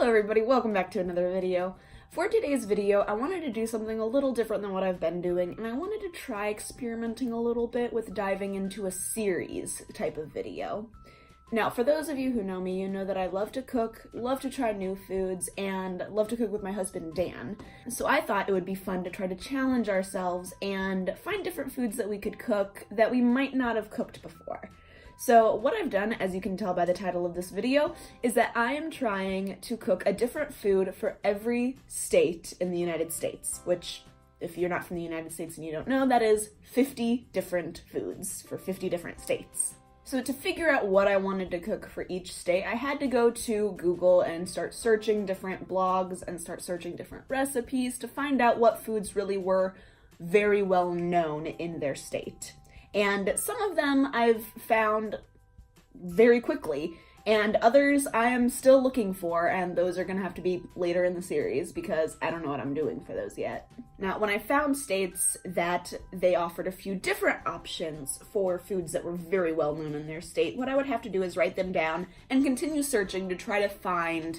Hello everybody, welcome back to another video. For today's video, I wanted to do something a little different than what I've been doing, and I wanted to try experimenting a little bit with diving into a series type of video. Now, for those of you who know me, you know that I love to cook, love to try new foods, and love to cook with my husband, Dan. So I thought it would be fun to try to challenge ourselves and find different foods that we could cook that we might not have cooked before. So what I've done, as you can tell by the title of this video, is that I am trying to cook a different food for every state in the United States, which, if you're not from the United States and you don't know, that is 50 different foods for 50 different states. So to figure out what I wanted to cook for each state, I had to go to Google and start searching different blogs and start searching different recipes to find out what foods really were very well known in their state. And some of them I've found very quickly, and others I am still looking for, and those are gonna have to be later in the series because I don't know what I'm doing for those yet. Now, when I found states that they offered a few different options for foods that were very well known in their state, what I would have to do is write them down and continue searching to try to find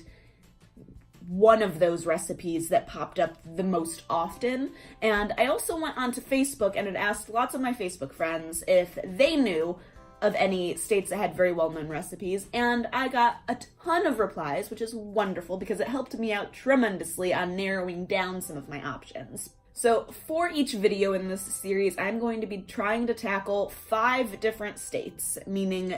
one of those recipes that popped up the most often. And I also went onto Facebook and had asked lots of my Facebook friends if they knew of any states that had very well-known recipes, and I got a ton of replies, which is wonderful because it helped me out tremendously on narrowing down some of my options. So for each video in this series, I'm going to be trying to tackle 5 different states, meaning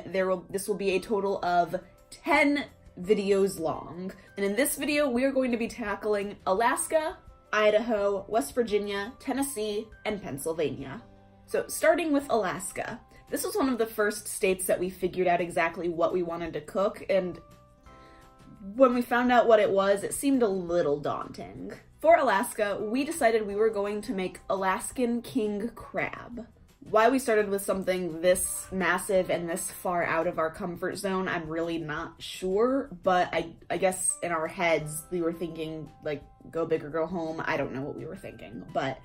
this will be a total of 10 videos long. And in this video, we are going to be tackling Alaska, Idaho, West Virginia, Tennessee, and Pennsylvania. So starting with Alaska, this was one of the first states that we figured out exactly what we wanted to cook, and when we found out what it was, it seemed a little daunting. For Alaska, we decided we were going to make Alaskan king crab. Why we started with something this massive and this far out of our comfort zone, I'm really not sure, but I guess in our heads we were thinking, like, go big or go home. I don't know what we were thinking, but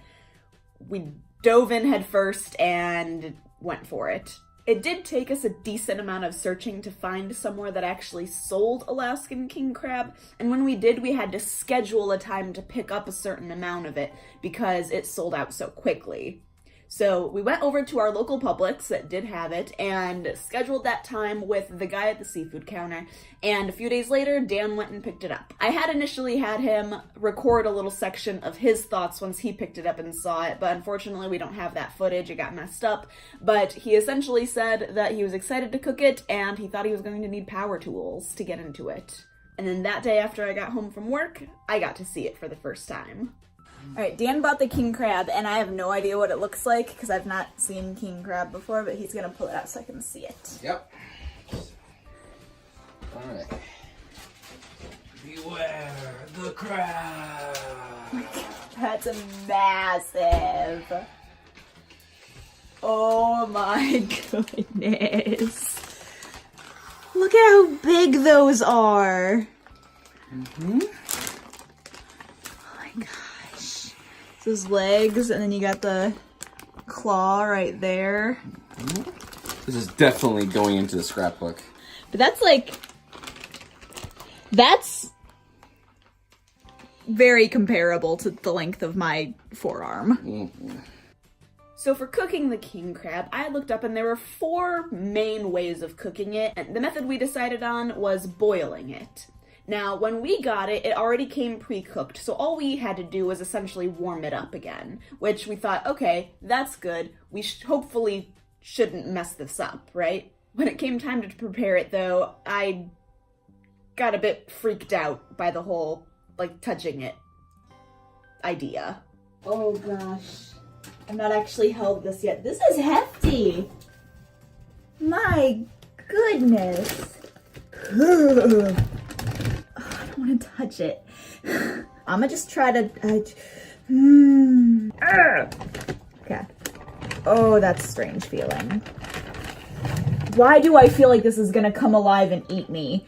we dove in head first and went for it. It did take us a decent amount of searching to find somewhere that actually sold Alaskan king crab, and when we did, we had to schedule a time to pick up a certain amount of it because it sold out so quickly. So we went over to our local Publix that did have it and scheduled that time with the guy at the seafood counter, and a few days later, Dan went and picked it up. I had initially had him record a little section of his thoughts once he picked it up and saw it, but unfortunately we don't have that footage, it got messed up, but he essentially said that he was excited to cook it and he thought he was going to need power tools to get into it. And then that day after I got home from work, I got to see it for the first time. Alright, Dan bought the king crab, and I have no idea what it looks like because I've not seen king crab before, but he's going to pull it out so I can see it. Yep. Alright. Beware the crab! That's massive! Oh my goodness! Look at how big those are! Mm-hmm. Oh my god. Those legs, and then you got the claw right there. This is definitely going into the scrapbook. But that's very comparable to the length of my forearm. Mm-hmm. So for cooking the king crab, I looked up and there were 4 main ways of cooking it, and the method we decided on was boiling it. Now, when we got it, it already came pre-cooked, so all we had to do was essentially warm it up again, which we thought, okay, that's good. We hopefully shouldn't mess this up, right? When it came time to prepare it, though, I got a bit freaked out by the whole, like, touching it idea. Oh gosh, I've not actually held this yet. This is hefty! My goodness! I want to touch it. I'm gonna just try to... Okay. Oh, that's a strange feeling. Why do I feel like this is gonna come alive and eat me?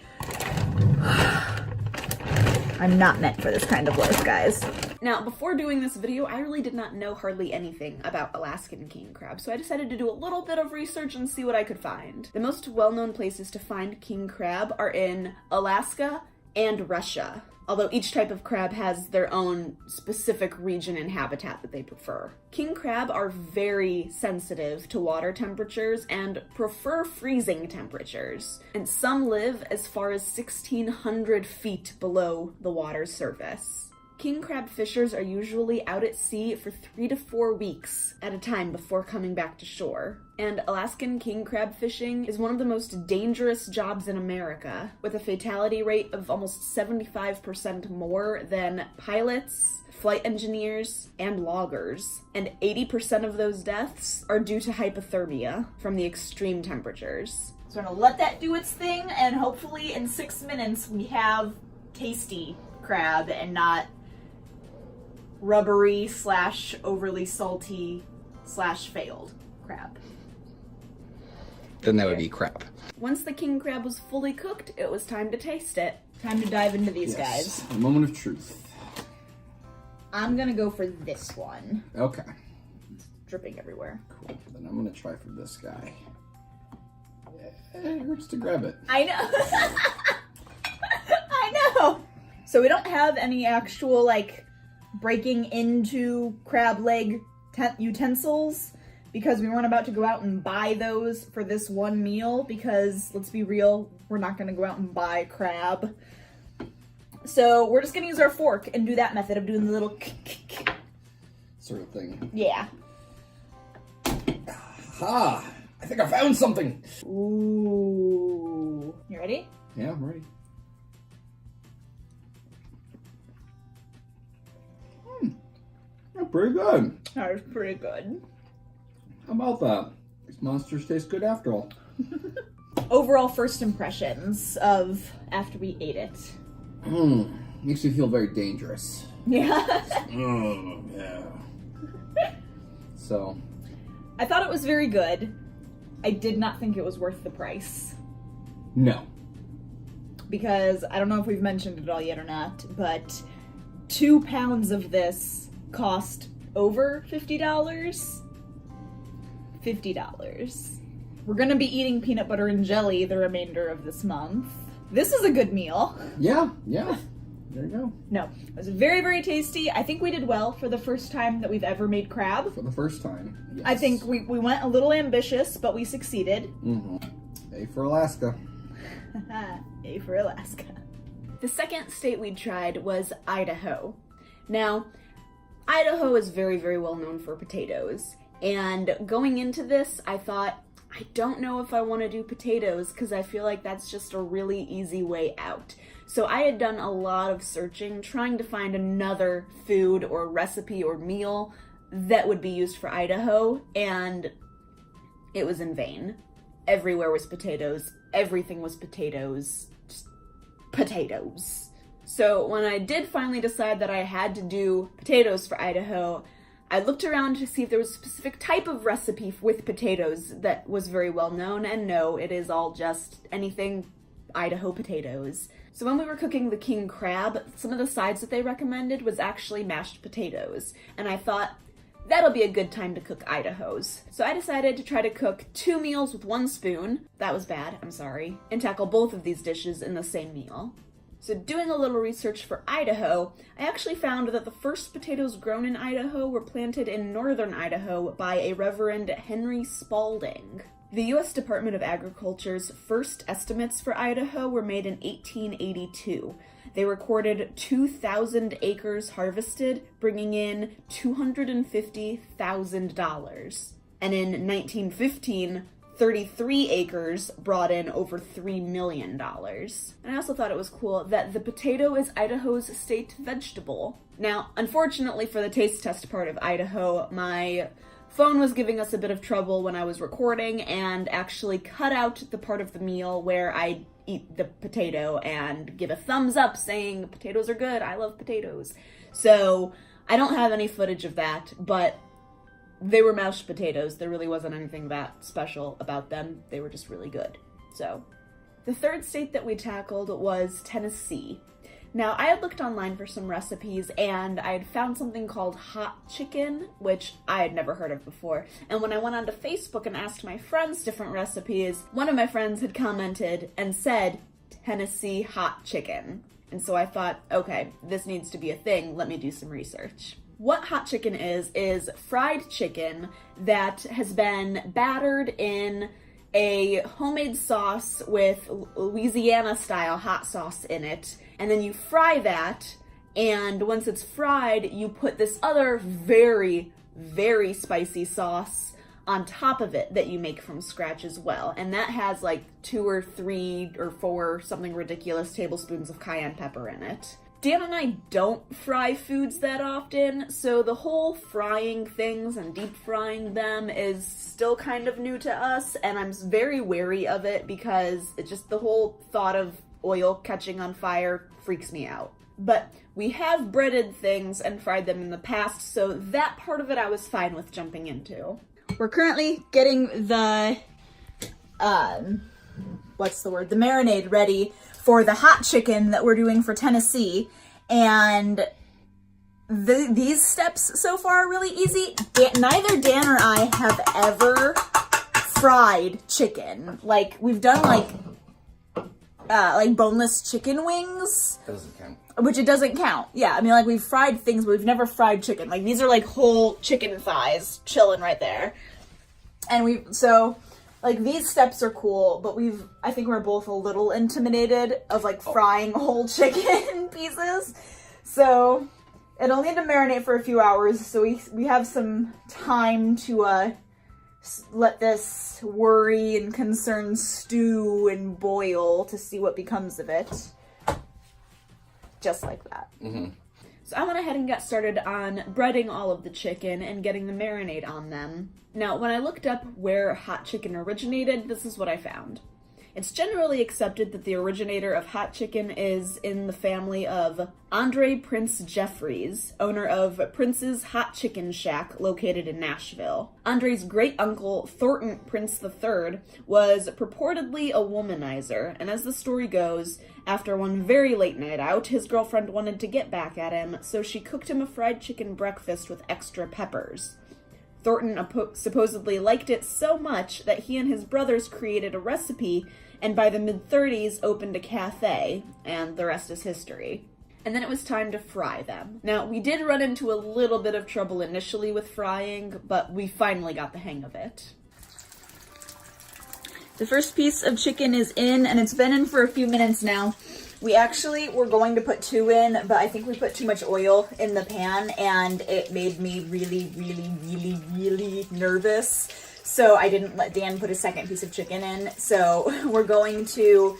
I'm not meant for this kind of life, guys. Now, before doing this video, I really did not know hardly anything about Alaskan king crab, so I decided to do a little bit of research and see what I could find. The most well-known places to find king crab are in Alaska and Russia, although each type of crab has their own specific region and habitat that they prefer. King crab are very sensitive to water temperatures and prefer freezing temperatures, and some live as far as 1,600 feet below the water's surface. King crab fishers are usually out at sea for 3 to 4 weeks at a time before coming back to shore. And Alaskan king crab fishing is one of the most dangerous jobs in America, with a fatality rate of almost 75% more than pilots, flight engineers, and loggers. And 80% of those deaths are due to hypothermia from the extreme temperatures. So I'm gonna let that do its thing, and hopefully in 6 minutes we have tasty crab and not rubbery / overly salty / failed crab. Then that would be crap. Once the king crab was fully cooked, it was time to taste it. Time to dive into these guys. A moment of truth. I'm gonna go for this one. Okay. It's dripping everywhere. Cool. Then I'm gonna try for this guy. It hurts to grab it. I know. I know. So we don't have any actual, like, breaking into crab leg utensils because we weren't about to go out and buy those for this one meal because, let's be real, we're not going to go out and buy crab. So we're just going to use our fork and do that method of doing the little sort of thing. Yeah. Ha! I think I found something! Ooh. You ready? Yeah, I'm ready. Pretty good. That was pretty good. How about that? These monsters taste good after all. Overall first impressions of after we ate it. Makes me feel very dangerous. Yeah. Yeah. So. I thought it was very good. I did not think it was worth the price. No. Because I don't know if we've mentioned it all yet or not, but 2 pounds of this cost over $50. $50. We're gonna be eating peanut butter and jelly the remainder of this month. This is a good meal. Yeah. There you go. No, it was very, very tasty. I think we did well for the first time that we've ever made crab. For the first time, yes. I think we went a little ambitious, but we succeeded. A for Alaska. A for Alaska. The second state we tried was Idaho. Now, Idaho is very, very well known for potatoes. And going into this, I thought, I don't know if I want to do potatoes because I feel like that's just a really easy way out. So I had done a lot of searching, trying to find another food or recipe or meal that would be used for Idaho, and it was in vain. Everywhere was potatoes. Everything was potatoes. Just potatoes. So when I did finally decide that I had to do potatoes for Idaho, I looked around to see if there was a specific type of recipe with potatoes that was very well known, and no, it is all just anything Idaho potatoes. So when we were cooking the king crab, some of the sides that they recommended was actually mashed potatoes, and I thought, that'll be a good time to cook Idaho's. So I decided to try to cook 2 meals with 1 spoon, that was bad, I'm sorry, and tackle both of these dishes in the same meal. So doing a little research for Idaho, I actually found that the first potatoes grown in Idaho were planted in northern Idaho by a Reverend Henry Spalding. The U.S. Department of Agriculture's first estimates for Idaho were made in 1882. They recorded 2,000 acres harvested, bringing in $250,000. And in 1915, 33 acres brought in over $3 million. And I also thought it was cool that the potato is Idaho's state vegetable. Now, unfortunately for the taste test part of Idaho, my phone was giving us a bit of trouble when I was recording and actually cut out the part of the meal where I eat the potato and give a thumbs up saying potatoes are good, I love potatoes. So I don't have any footage of that, but they were mashed potatoes. There really wasn't anything that special about them. They were just really good. So, the third state that we tackled was Tennessee. Now, I had looked online for some recipes, and I had found something called hot chicken, which I had never heard of before. And when I went onto Facebook and asked my friends different recipes, one of my friends had commented and said, Tennessee hot chicken. And so I thought, okay, this needs to be a thing. Let me do some research. What hot chicken is fried chicken that has been battered in a homemade sauce with Louisiana-style hot sauce in it. And then you fry that, and once it's fried, you put this other very, very spicy sauce on top of it that you make from scratch as well. And that has like 2 or 3 or 4, something ridiculous, tablespoons of cayenne pepper in it. Dan and I don't fry foods that often, so the whole frying things and deep frying them is still kind of new to us, and I'm very wary of it because it just, the whole thought of oil catching on fire freaks me out. But we have breaded things and fried them in the past, so that part of it I was fine with jumping into. We're currently getting the, the marinade ready for the hot chicken that we're doing for Tennessee. And these steps so far are really easy. Neither Dan or I have ever fried chicken. Like, we've done like boneless chicken wings. Doesn't count. Which it doesn't count. Yeah, I mean, like, we've fried things, but we've never fried chicken. Like, these are like whole chicken thighs chilling right there. And like, these steps are cool, but I think we're both a little intimidated of like frying whole chicken pieces. So it'll need to marinate for a few hours, so we have some time to let this worry and concern stew and boil to see what becomes of it. Just like that. Mm-hmm. So I went ahead and got started on breading all of the chicken and getting the marinade on them. Now, when I looked up where hot chicken originated, this is what I found. It's generally accepted that the originator of hot chicken is in the family of Andre Prince Jeffries, owner of Prince's Hot Chicken Shack located in Nashville. Andre's great-uncle, Thornton Prince III, was purportedly a womanizer, and as the story goes, after one very late night out, his girlfriend wanted to get back at him, so she cooked him a fried chicken breakfast with extra peppers. Thornton supposedly liked it so much that he and his brothers created a recipe, and by the mid-30s opened a cafe, and the rest is history. And then it was time to fry them. Now, we did run into a little bit of trouble initially with frying, but we finally got the hang of it. The first piece of chicken is in, and it's been in for a few minutes now. We actually were going to put 2 in, but I think we put too much oil in the pan, and it made me really, really, really, really nervous. So I didn't let Dan put a second piece of chicken in. So we're going to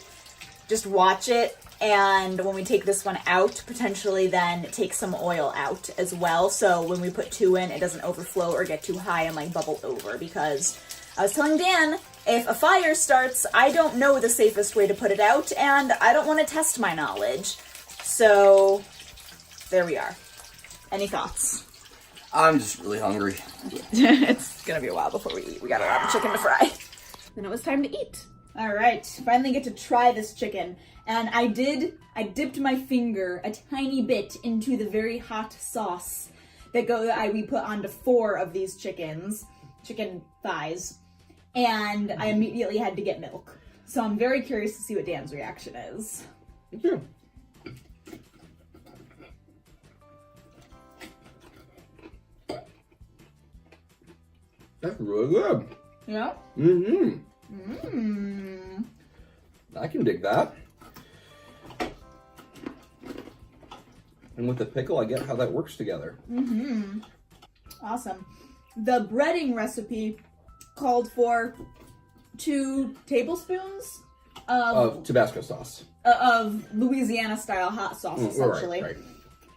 just watch it, and when we take this one out, potentially then take some oil out as well. So when we put 2 in, it doesn't overflow or get too high and like bubble over, because I was telling Dan, if a fire starts, I don't know the safest way to put it out, and I don't want to test my knowledge. So, there we are. Any thoughts? I'm just really hungry. It's gonna be a while before we eat. We got a lot of chicken to fry. Then it was time to eat. Alright, finally get to try this chicken. And I dipped my finger a tiny bit into the very hot sauce that we put onto 4 of these chicken thighs. And I immediately had to get milk. So I'm very curious to see what Dan's reaction is. Yeah. That's really good. Yeah? Mm-hmm. I can dig that. And with the pickle, I get how that works together. Awesome. The breading recipe called for 2 tablespoons of Tabasco sauce. Of Louisiana-style hot sauce, essentially. Right.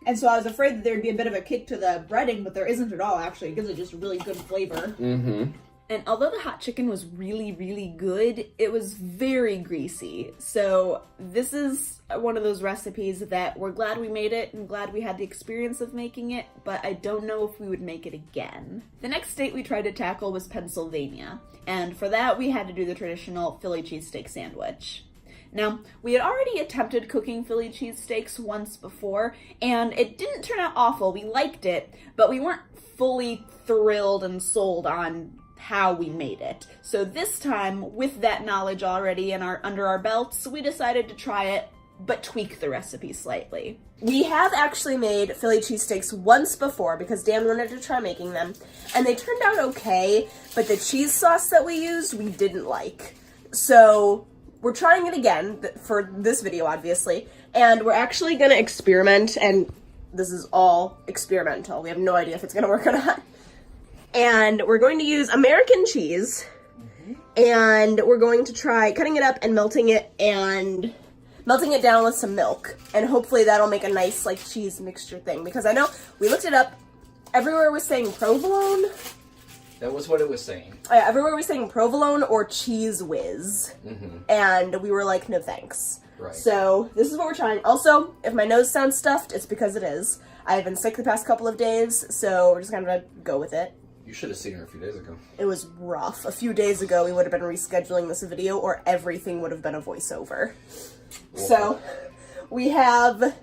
And so I was afraid that there'd be a bit of a kick to the breading, but there isn't at all, actually. It gives it just a really good flavor. Mm-hmm. And although the hot chicken was really, really good, it was very greasy. So this is one of those recipes that we're glad we made it and glad we had the experience of making it, but I don't know if we would make it again. The next state we tried to tackle was Pennsylvania, and for that we had to do the traditional Philly cheesesteak sandwich. Now, we had already attempted cooking Philly cheesesteaks once before, and it didn't turn out awful. We liked it, but we weren't fully thrilled and sold on how we made it. So this time, with that knowledge already under our belts, we decided to try it but tweak the recipe slightly. We have actually made Philly cheesesteaks once before because Dan wanted to try making them, and they turned out okay, but the cheese sauce that we used, we didn't like. So we're trying it again for this video, obviously, and we're actually gonna experiment, and this is all experimental. We have no idea if it's gonna work or not. And we're going to use American cheese, and we're going to try cutting it up and melting it down with some milk, and hopefully that'll make a nice like cheese mixture thing, because I know we looked it up, everywhere was saying provolone. That was what it was saying. Yeah, everywhere was saying provolone or cheese whiz, and we were like, no thanks. Right. So this is what we're trying. Also, if my nose sounds stuffed, it's because it is. I've been sick the past couple of days, so we're just gonna go with it. You should have seen her a few days ago. It was rough. A few days ago, we would have been rescheduling this video, or everything would have been a voiceover. So, we have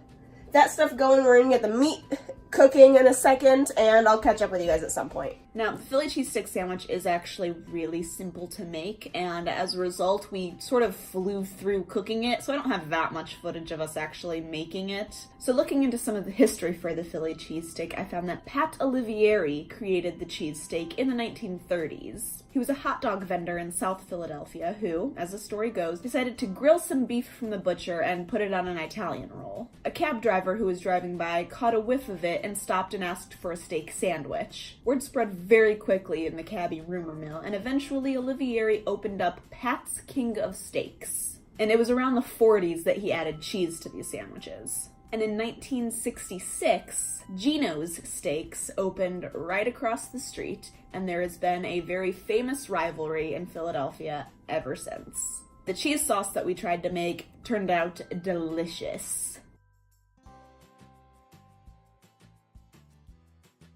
that stuff going. We're gonna get the meat cooking in a second, and I'll catch up with you guys at some point. Now, the Philly cheesesteak sandwich is actually really simple to make, and as a result, we sort of flew through cooking it, so I don't have that much footage of us actually making it. So looking into some of the history for the Philly cheesesteak, I found that Pat Olivieri created the cheesesteak in the 1930s. He was a hot dog vendor in South Philadelphia who, as the story goes, decided to grill some beef from the butcher and put it on an Italian roll. A cab driver who was driving by caught a whiff of it and stopped and asked for a steak sandwich. Word spread very quickly in the cabbie rumor mill, and eventually Olivieri opened up Pat's King of Steaks. And it was around the 40s that he added cheese to these sandwiches. And in 1966, Gino's Steaks opened right across the street, and there has been a very famous rivalry in Philadelphia ever since. The cheese sauce that we tried to make turned out delicious.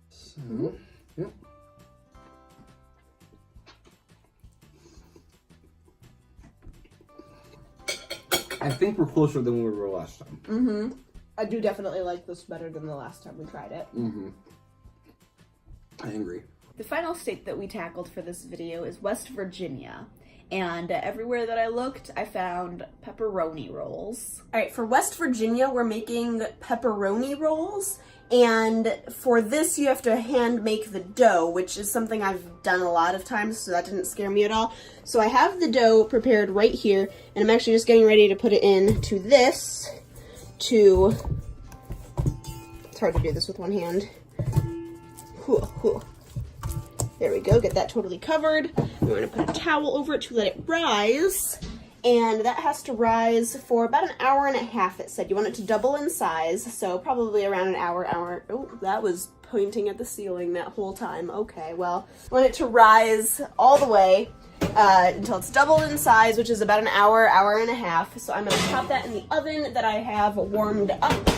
So, yep. I think we're closer than we were last time. I do definitely like this better than the last time we tried it. I agree. The final state that we tackled for this video is West Virginia, and everywhere that I looked, I found pepperoni rolls. Alright, for West Virginia, we're making pepperoni rolls, and for this you have to hand make the dough, which is something I've done a lot of times, so that didn't scare me at all. So I have the dough prepared right here, and I'm actually just getting ready to put it into this it's hard to do this with one hand. There we go, get that totally covered. We're going to put a towel over it to let it rise. And that has to rise for about an hour and a half, it said. You want it to double in size, so probably around an hour. Oh, that was pointing at the ceiling that whole time. Okay, well, I want it to rise all the way until it's doubled in size, which is about an hour and a half. So I'm going to pop that in the oven that I have warmed up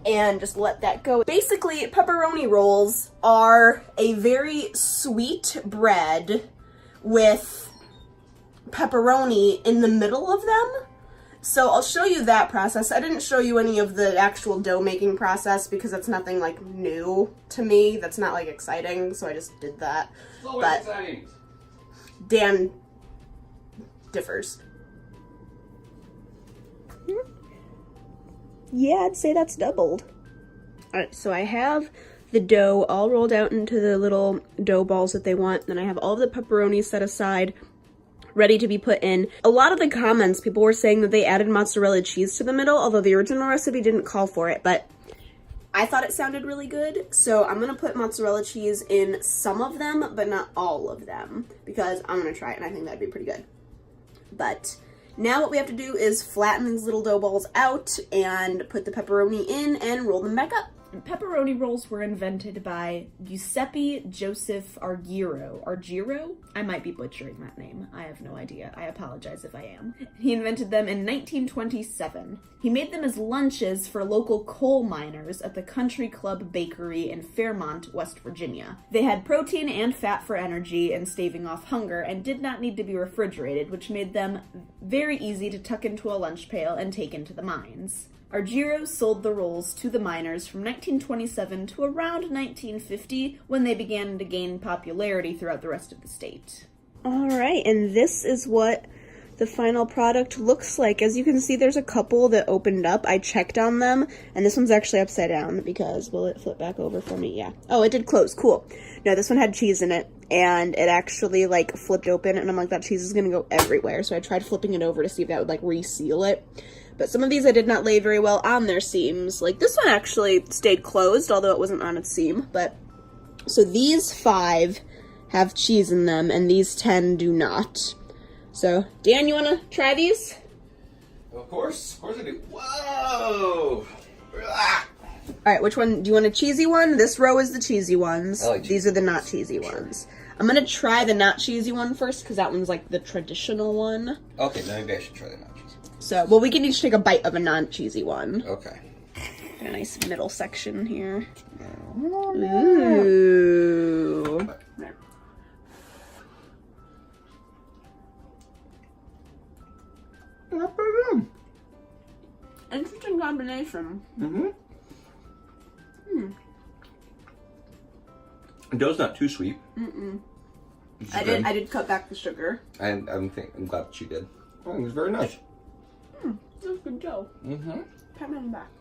and just let that go. Basically, pepperoni rolls are a very sweet bread with pepperoni in the middle of them. So I'll show you that process. I didn't show you any of the actual dough making process because that's nothing like new to me. That's not like exciting, so I just did that. But exciting. Dan differs. Yeah, I'd say that's doubled. Alright, so I have the dough all rolled out into the little dough balls that they want. Then I have all the pepperoni set aside, ready to be put in. A lot of the comments, people were saying that they added mozzarella cheese to the middle, although the original recipe didn't call for it, but I thought it sounded really good, so I'm gonna put mozzarella cheese in some of them, but not all of them, because I'm gonna try it and I think that'd be pretty good. But now what we have to do is flatten these little dough balls out and put the pepperoni in and roll them back up. And pepperoni rolls were invented by Giuseppe Joseph Argiro. Argiro? I might be butchering that name. I have no idea. I apologize if I am. He invented them in 1927. He made them as lunches for local coal miners at the Country Club Bakery in Fairmont, West Virginia. They had protein and fat for energy and staving off hunger and did not need to be refrigerated, which made them very easy to tuck into a lunch pail and take into the mines. Argiro sold the rolls to the miners from 1927 to around 1950, when they began to gain popularity throughout the rest of the state. All right, and this is what the final product looks like. As you can see, there's a couple that opened up. I checked on them, and this one's actually upside down because, will it flip back over for me? Yeah. Oh, it did close. Cool. No, this one had cheese in it, and it actually, like, flipped open, and I'm like, that cheese is gonna go everywhere. So I tried flipping it over to see if that would, like, reseal it. But some of these I did not lay very well on their seams. Like, this one actually stayed closed, although it wasn't on its seam. But, so these 5 have cheese in them, and these 10 do not. So, Dan, you want to try these? Of course I do. Whoa! Ah! All right, which one? Do you want a cheesy one? This row is the cheesy ones. I like cheesy. These are the not cheesy ones. I'm going to try the not cheesy one first, because that one's like the traditional one. Okay, then maybe I should try the not cheesy. So, well, we can each take a bite of a non-cheesy one. Okay. A nice middle section here. Ooh. Not pretty good. Interesting combination. Dough's not too sweet. I did cut back the sugar. I'm glad that you did. I think it's very nice. That's good dough. Pat me on the back.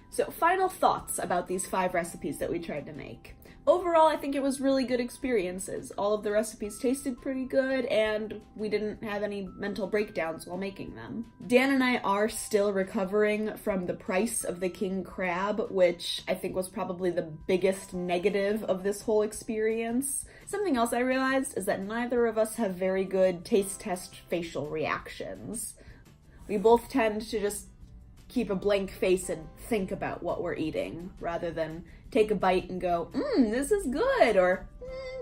So, final thoughts about these 5 recipes that we tried to make. Overall, I think it was really good experiences. All of the recipes tasted pretty good, and we didn't have any mental breakdowns while making them. Dan and I are still recovering from the price of the king crab, which I think was probably the biggest negative of this whole experience. Something else I realized is that neither of us have very good taste test facial reactions. We both tend to just keep a blank face and think about what we're eating, rather than take a bite and go, this is good, or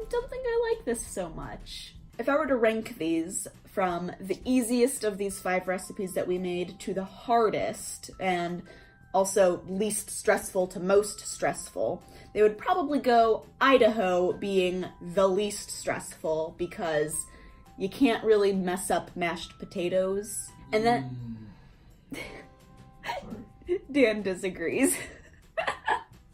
don't think I like this so much. If I were to rank these from the easiest of these 5 recipes that we made to the hardest, and also least stressful to most stressful, they would probably go Idaho being the least stressful, because you can't really mess up mashed potatoes. And then Dan disagrees.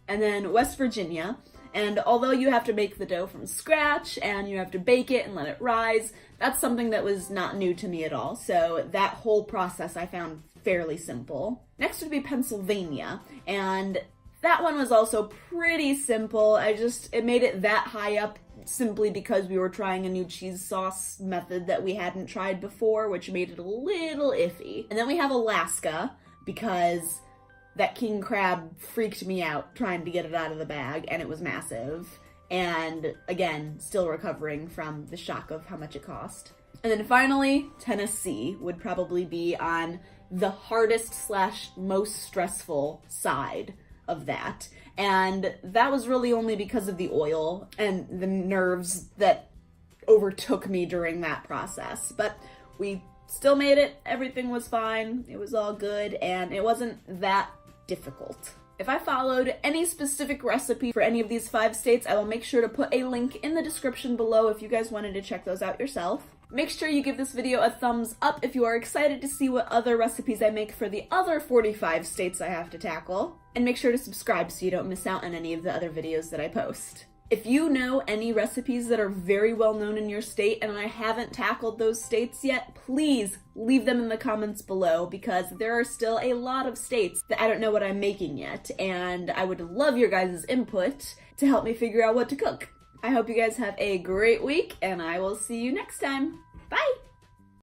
And then West Virginia, and although you have to make the dough from scratch and you have to bake it and let it rise, that's something that was not new to me at all, so that whole process I found fairly simple. Next would be Pennsylvania, and that one was also pretty simple. It made it that high up simply because we were trying a new cheese sauce method that we hadn't tried before, which made it a little iffy. And then we have Alaska, because that king crab freaked me out trying to get it out of the bag, and it was massive. And again, still recovering from the shock of how much it cost. And then finally, Tennessee would probably be on the hardest / most stressful side of that. And that was really only because of the oil and the nerves that overtook me during that process. But we still made it, everything was fine, it was all good, and it wasn't that difficult. If I followed any specific recipe for any of these 5 states, I will make sure to put a link in the description below if you guys wanted to check those out yourself. Make sure you give this video a thumbs up if you are excited to see what other recipes I make for the other 45 states I have to tackle. And make sure to subscribe so you don't miss out on any of the other videos that I post. If you know any recipes that are very well known in your state and I haven't tackled those states yet, please leave them in the comments below, because there are still a lot of states that I don't know what I'm making yet, and I would love your guys' input to help me figure out what to cook. I hope you guys have a great week, and I will see you next time. Bye!